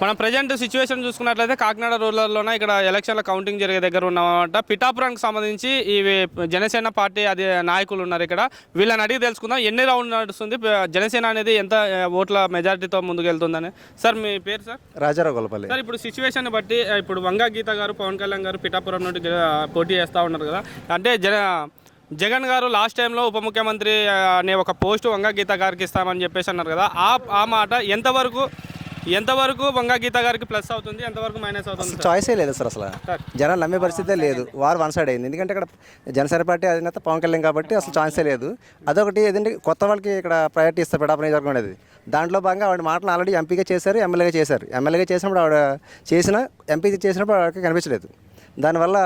మనం present situation చూసుకున్నట్లయితే కాకినాడ రూరల్లోనే ఇక్కడ ఎలక్షన్ల కౌంటింగ్ జరిగే దగ్గర ఉన్నమాట. పిఠాపురానికి సంబంధించి ఈ జనసేన పార్టీ అది నాయకులు ఉన్నారు ఇక్కడ. వీళ్ళని అడిగి తెలుసుకుందాం ఎన్ని రౌండ్ నడుస్తుంది, జనసేన అనేది ఎంత ఓట్ల మెజారిటీతో ముందుకెళ్తుందని. సార్ మీ పేరు? సార్ రాజారావు గొల్లపల్లి. సార్ ఇప్పుడు సిచ్యువేషన్ బట్టి ఇప్పుడు వంగా గీత గారు పవన్ కళ్యాణ్ గారు పిఠాపురం నుండి పోటీ చేస్తూ ఉన్నారు కదా. అంటే జగన్ గారు లాస్ట్ టైంలో ఉప ముఖ్యమంత్రి అనే ఒక పోస్టు వంగా గీత గారికి ఇస్తామని చెప్పేసి అన్నారు కదా. ఆ మాట ఎంతవరకు వంగా గీత గారికి ప్లస్ అవుతుంది, ఎంతవరకు మైనస్ అవుతుంది? చాయిసే లేదు సార్. అసలు జనాలు నమ్మే పరిస్థితే లేదు. వారు వన్ సైడ్ అయింది. ఎందుకంటే ఇక్కడ జనసేన పార్టీ అధినేత పవన్ కళ్యాణ్ కాబట్టి అసలు చాయిసే లేదు. అదొకటి. ఏదంటే కొత్త వాళ్ళకి ఇక్కడ ప్రయారిటీ ఇస్తారు పిఠాపురం నియోజకవర్గం అనేది. దాంట్లో భాగంగా ఆవిడ మాటలు ఆల్రెడీ ఎంపీగా చేశారు, ఎమ్మెల్యేగా చేశారు. ఎమ్మెల్యేగా చేసినప్పుడు ఆవిడ ఎంపీ చేసినప్పుడు ఆవిడకి కనిపించలేదు. దానివల్ల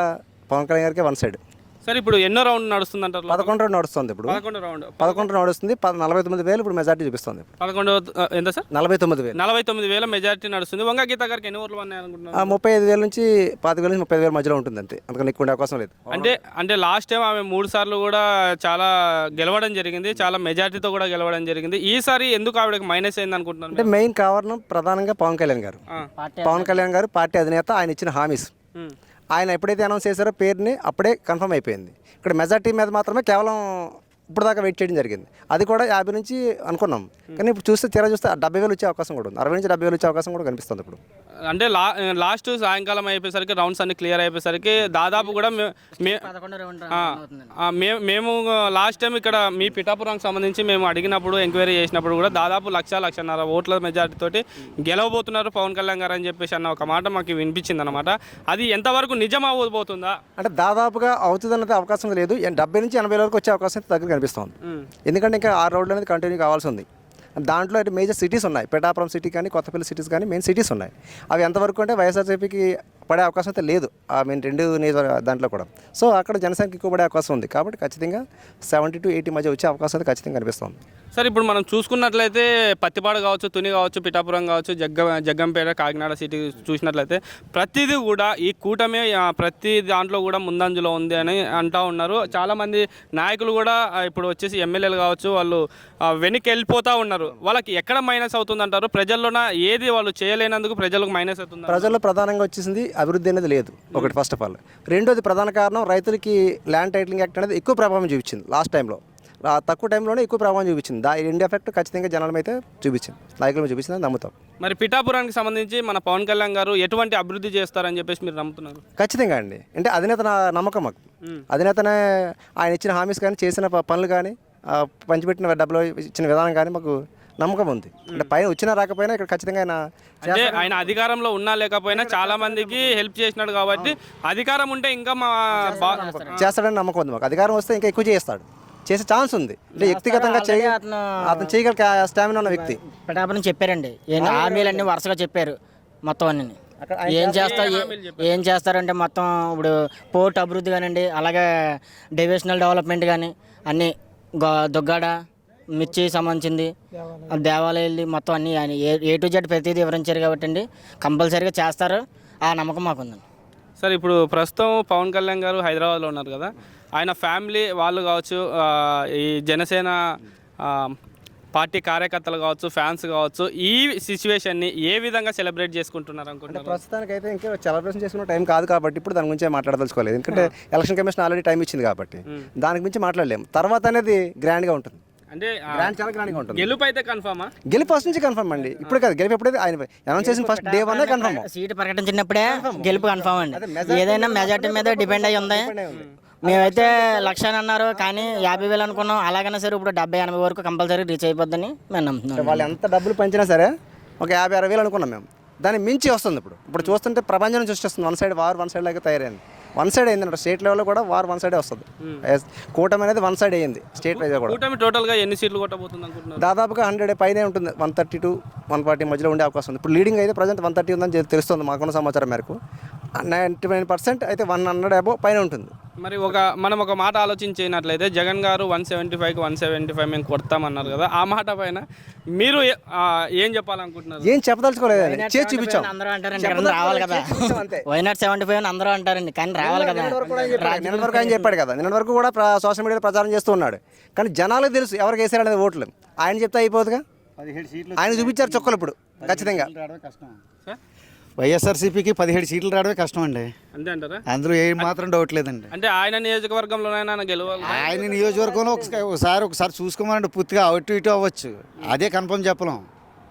పవన్ కళ్యాణ్ గారికి వన్ సైడ్. సార్ ఇప్పుడు ఎన్నో రౌండ్ నడుస్తుంది అంటారు? 11 రౌండ్ నడుస్తుంది. ఇప్పుడు 11 నడుస్తుంది. 49,000 ఇప్పుడు మెజార్టీ చూపిస్తుంది. 11 ఎంత సార్? 49,000 మెజార్టీ నడుస్తుంది. వంగా గీత గారికి ఎన్ని ఓట్లు ఉన్నాయి అనుకుంటున్నారు? 35,000 నుంచి 25,000 నుంచి 30,000 మధ్యలో ఉంటుంది అంతే. అందుకని ఎక్కువ అవకాశం లేదు. అంటే లాస్ట్ టైం ఆమె 3 సార్లు కూడా చాలా గెలవడం జరిగింది, చాలా మెజార్టీతో కూడా గెలవడం జరిగింది. ఈసారి ఎందుకు ఆవిడకి మైనస్ అయింది అనుకుంటున్నారు? అంటే మెయిన్ కారణం ప్రధానంగా పవన్ కళ్యాణ్ గారు పార్టీ అధినేత. ఆయన ఇచ్చిన హామీస్ ఆయన ఎప్పుడైతే అనౌన్స్ చేశారో పేరుని అప్పుడే కన్ఫర్మ్ అయిపోయింది. ఇక్కడ మెజార్టీ మీద మాత్రమే కేవలం ఇప్పుడు దాకా వెయిట్ చేయడం జరిగింది. అది కూడా 50 నుంచి అనుకున్నాం. కానీ ఇప్పుడు చూస్తే తీరా చూస్తే 70,000 వచ్చే అవకాశం కూడా ఉంది. 60 నుంచి 70,000 వచ్చే అవకాశం కూడా కనిపిస్తుంది ఇప్పుడు. అంటే లాస్ట్ సాయంకాలం అయిపోయేసరికి రౌండ్స్ అన్ని క్లియర్ అయిపోయేసరికి దాదాపు కూడా మేము లాస్ట్ టైం ఇక్కడ మీ పిఠాపురానికి సంబంధించి మేము అడిగినప్పుడు ఎంక్వైరీ చేసినప్పుడు కూడా దాదాపు 1,00,000 ఓట్ల మెజార్టీ తోటి గెలవబోతున్నారు పవన్ కళ్యాణ్ గారు అని చెప్పేసి అన్న ఒక మాట మాకు వినిపించింది అనమాట. అది ఎంతవరకు నిజం అవ్వబోతుందా? అంటే దాదాపుగా అవుతుందన్నది అవకాశం లేదు. 70 నుంచి 80,000 వరకు వచ్చే అవకాశం దగ్గర కనిపిస్తుంది. ఎందుకంటే ఇంకా 6 రౌండ్లు అనేది కంటిన్యూ కావాల్సి ఉంది. దాంట్లో అయితే మేజర్ సిటీస్ ఉన్నాయి. పిఠాపురం సిటీ కానీ కొత్తపల్లి సిటీస్ కానీ మెయిన్ సిటీస్ ఉన్నాయి. అవి ఎంతవరకు అంటే వైఎస్ఆర్సీపీకి పడే అవకాశం అయితే లేదు. మెయిన్ 2 దాంట్లో కూడా. సో అక్కడ జనసేనకి ఎక్కువ పడే అవకాశం ఉంది. కాబట్టి ఖచ్చితంగా 70 to 80 మధ్య వచ్చే అవకాశం అయితే ఖచ్చితంగా కనిపిస్తుంది. సార్ ఇప్పుడు మనం చూసుకున్నట్లయితే పత్తిపాడు కావచ్చు, తుని కావచ్చు, పిఠాపురం కావచ్చు, జగ్గంపేట, కాకినాడ సిటీ చూసినట్లయితే ప్రతిదీ కూడా ఈ కూటమి ప్రతి దాంట్లో కూడా ముందంజలో ఉంది అని అంటూ ఉన్నారు. చాలామంది నాయకులు కూడా ఇప్పుడు వచ్చేసి ఎమ్మెల్యేలు కావచ్చు, వాళ్ళు వెనక్కి వెళ్ళిపోతూ ఉన్నారు. వాళ్ళకి ఎక్కడ మైనస్ అవుతుంది అంటారు? ప్రజల్లోన ఏది వాళ్ళు చేయలేనందుకు ప్రజలకు మైనస్ అవుతుంది? ప్రజల్లో ప్రధానంగా వచ్చేసింది అభివృద్ధి అనేది లేదు ఒకటి, ఫస్ట్ ఆఫ్ ఆల్. రెండోది ప్రధాన కారణం రైతులకి ల్యాండ్ టైటిలింగ్ యాక్ట్ అనేది ఎక్కువ ప్రభావం చూపించింది. లాస్ట్ టైంలో తక్కువ టైంలోనే ఎక్కువ ప్రభావం చూపించింది. ఈ 2 ఎఫెక్ట్ ఖచ్చితంగా జనాల అయితే చూపించింది, నాయకుల మీద చూపించిందని నమ్ముతాం. మరి పిఠాపురానికి సంబంధించి మన పవన్ కళ్యాణ్ గారు ఎటువంటి అభివృద్ధి చేస్తారని చెప్పేసి మీరు నమ్ముతున్నారు? ఖచ్చితంగా అండి. అంటే అధినేత నమ్మకం మాకు. అధినేతనే ఆయన ఇచ్చిన హామీస్ కానీ, చేసిన పనులు కానీ, పంచిపెట్టిన డబ్బులు ఇచ్చిన విధానం కానీ మాకు నమ్మకం ఉంది. అంటే పైన వచ్చినా రాకపోయినా ఇక్కడ ఖచ్చితంగా ఆయన అధికారంలో ఉన్నా లేకపోయినా చాలా మందికి హెల్ప్ చేసినాడు కాబట్టి అధికారం ఉంటే ఇంకా చేస్తాడని నమ్మకం ఉంది మాకు. అధికారం వస్తే ఇంకా ఎక్కువ చేస్తాడు, చేసే ఛాన్స్ ఉంది. అంటే వ్యక్తిగతంగా అతను చేయగల స్టామినా ఉన్న వ్యక్తి. పిఠాపురం చెప్పారండి, హామీలన్నీ వరుసగా చెప్పారు మొత్తం అన్ని. ఏం చేస్తారంటే మొత్తం ఇప్పుడు పోర్ట్ అభివృద్ధి కానివ్వండి, అలాగే డివిజనల్ డెవలప్మెంట్ కానీ అన్నీ, దుగ్గాడ మిర్చి సంబంధించింది, దేవాలయాలు మొత్తం అన్నీ A to Z ప్రతిదీ వివరించారు కాబట్టి అండి కంపల్సరీగా చేస్తారు. ఆ నమ్మకం మాకుందండి. సార్ ఇప్పుడు ప్రస్తుతం పవన్ కళ్యాణ్ గారు హైదరాబాద్లో ఉన్నారు కదా, ఆయన ఫ్యామిలీ వాళ్ళు కావచ్చు, ఈ జనసేన పార్టీ కార్యకర్తలు కావచ్చు, ఫ్యాన్స్ కావచ్చు, ఈ సిచ్యువేషన్ని ఏ విధంగా సెలబ్రేట్ చేసుకుంటున్నారు అనుకుంటున్నారు? ప్రస్తుతానికి అయితే ఇంకా సెలబ్రేషన్ చేసుకున్న టైం కాదు కాబట్టి ఇప్పుడు దాని గురించి మాట్లాడదలుచుకోలేదు. ఎందుకంటే ఎలక్షన్ కమిషన్ ఆల్రెడీ టైం ఇచ్చింది కాబట్టి దానికి మించి మాట్లాడలేము. తర్వాత అనేది గ్రాండ్గా ఉంటుంది. అంటే చాలా గ్రాండ్గా ఉంటుంది. గెలుపు అయితే కన్ఫర్మా? గెలుపు ఫస్ట్ నుంచి కన్ఫర్మ్ అండి. ఇప్పుడు కాదు, గెలుపు ఎప్పుడైతే ఆయన అనౌన్స్ చేసిన ఫస్ట్ డే 1 కన్ఫర్మ్. సీటు ప్రకటించినప్పుడే గెలుపు కన్ఫర్మ్ అండి. ఏదైనా మెజార్టీ మీద డిపెండ్ అయ్యి ఉంది. మేమైతే 1,00,000 అన్నారు కానీ 50,000 అనుకున్నాం. అలాగైనా సరే ఇప్పుడు 70-80 వరకు కంపల్సరీ రీచ్ అయిపోద్దని మేము నమ్ముతున్నాం. వాళ్ళు ఎంత డబ్బులు పంచినా సరే ఒక 50-60,000 అనుకున్నాం మేము. దాన్ని మించి వస్తుంది. ఇప్పుడు చూస్తుంటే ప్రపంచం నుంచి వచ్చేస్తుంది. వన్ సైడ్ లాగా తయారైంది. వన్ సైడ్ అయింది. స్టేట్ లెవెల్లో కూడా వన్ సైడే వస్తుంది. కూటమి అనేది వన్ సైడ్ అయ్యింది. స్టేట్ వైజ్ కూడా కూటమి టోటల్గా ఎన్ని సీట్లు కొట్టబోతుంది అనుకుంటున్నారు? దాదాపుగా 100 పైనే ఉంటుంది. 130 to 140 మధ్యలో ఉండే అవకాశం ఉంది. ఇప్పుడు లీడింగ్ అయితే ప్రజెంట్ 130 ఉందని తెలుస్తుంది మాకున్న సమాచారం మేరకు. 99% అయితే 100 అబోవ్ పైన ఉంటుంది. మరి మనం ఒక మాట ఆలోచించినట్లయితే జగన్ గారు 175కి 175 మేము కొడతామన్నారు కదా, ఆ మాట పైన మీరు ఏం చెప్పాలనుకుంటున్నారు? ఏం చెప్పదలుచుకోలేదు, చేసి చూపించాం. అందరూ అంటారండి రావాలి కదా, వైనాట్ 75 అందరూ అంటారండి కానీ రావాలి కదా. నిన్న వరకు ఆయన చెప్పాడు కదా, నిన్న వరకు కూడా సోషల్ మీడియాలో ప్రచారం చేస్తూ ఉన్నాడు. కానీ జనాలకు తెలుసు ఎవరికి వేసారనేది ఓట్లు. ఆయన చెప్తే అయిపోతుందిగా. ఆయన చూపించారు చుక్కలు ఇప్పుడు ఖచ్చితంగా. సార్ వైఎస్ఆర్సీపీకి 17 సీట్లు రావడమే కష్టం అండి. అంతే అంటారా? అందులో ఏ మాత్రం డౌట్ లేదండి. అంటే ఆయన నియోజకవర్గంలోనైనా గెలవాలి. ఆయన నియోజకవర్గంలో ఒకసారి చూసుకోమనండి, పూర్తిగా అటు ఇటు అవ్వచ్చు, అదే కన్ఫర్మ్ చెప్పలేం.